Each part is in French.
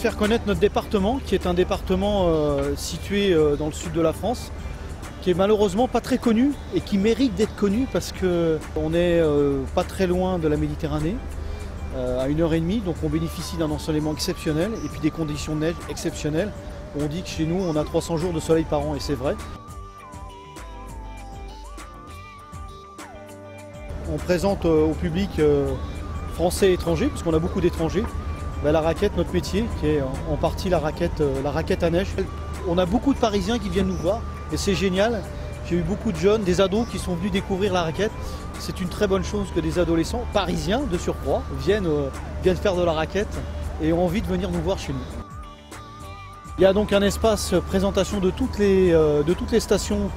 faire connaître notre département, qui est un département situé dans le sud de la France, qui est malheureusement pas très connu et qui mérite d'être connu parce qu'on n'est pas très loin de la Méditerranée, à 1h30, donc on bénéficie d'un ensoleillement exceptionnel et puis des conditions de neige exceptionnelles. On dit que chez nous on a 300 jours de soleil par an et c'est vrai. On présente au public français et étranger, parce qu'on a beaucoup d'étrangers, la raquette, notre métier, qui est en partie la raquette à neige. On a beaucoup de Parisiens qui viennent nous voir et c'est génial. J'ai eu beaucoup de jeunes, des ados qui sont venus découvrir la raquette. C'est une très bonne chose que des adolescents parisiens de surcroît viennent faire de la raquette et ont envie de venir nous voir chez nous. Il y a donc un espace présentation de toutes les stations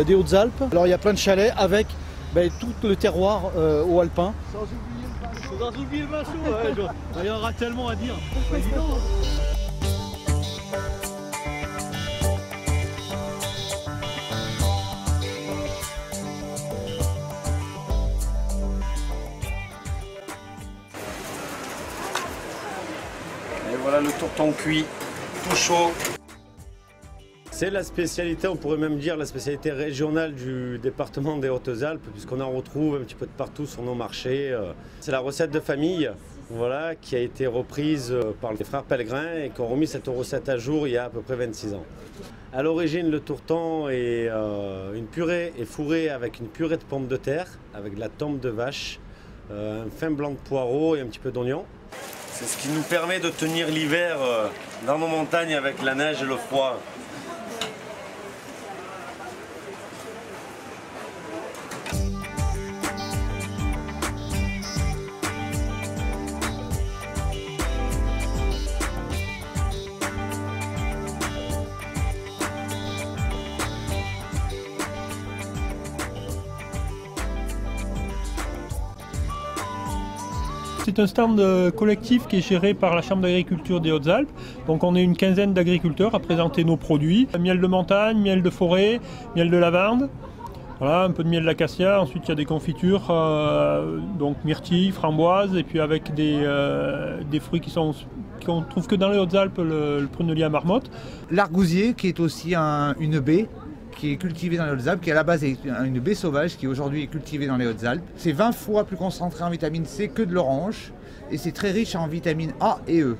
des Hautes-Alpes. Alors il y a plein de chalets avec tout le terroir haut alpin. Sans oublier le massot, il y en aura tellement à dire. Pas évident. Et voilà le tourton cuit, tout chaud. C'est la spécialité, on pourrait même dire la spécialité régionale du département des Hautes-Alpes, puisqu'on en retrouve un petit peu de partout sur nos marchés. C'est la recette de famille, voilà, qui a été reprise par les frères Pellegrin et qui ont remis cette recette à jour il y a à peu près 26 ans. À l'origine, le tourton est une purée est fourrée avec une purée de pommes de terre, avec de la tombe de vache, un fin blanc de poireau et un petit peu d'oignon. C'est ce qui nous permet de tenir l'hiver dans nos montagnes avec la neige et le froid. C'est un stand collectif qui est géré par la Chambre d'agriculture des Hautes-Alpes. Donc on est une quinzaine d'agriculteurs à présenter nos produits. Miel de montagne, miel de forêt, miel de lavande, voilà, un peu de miel d'acacia. Ensuite il y a des confitures, donc myrtille, framboise, et puis avec des fruits qu'on trouve que dans les Hautes-Alpes, le prunellier à marmotte. L'argousier qui est aussi une baie qui est cultivée dans les Hautes-Alpes, qui à la base est une baie sauvage, qui aujourd'hui est cultivée dans les Hautes-Alpes. C'est 20 fois plus concentré en vitamine C que de l'orange, et c'est très riche en vitamines A et E.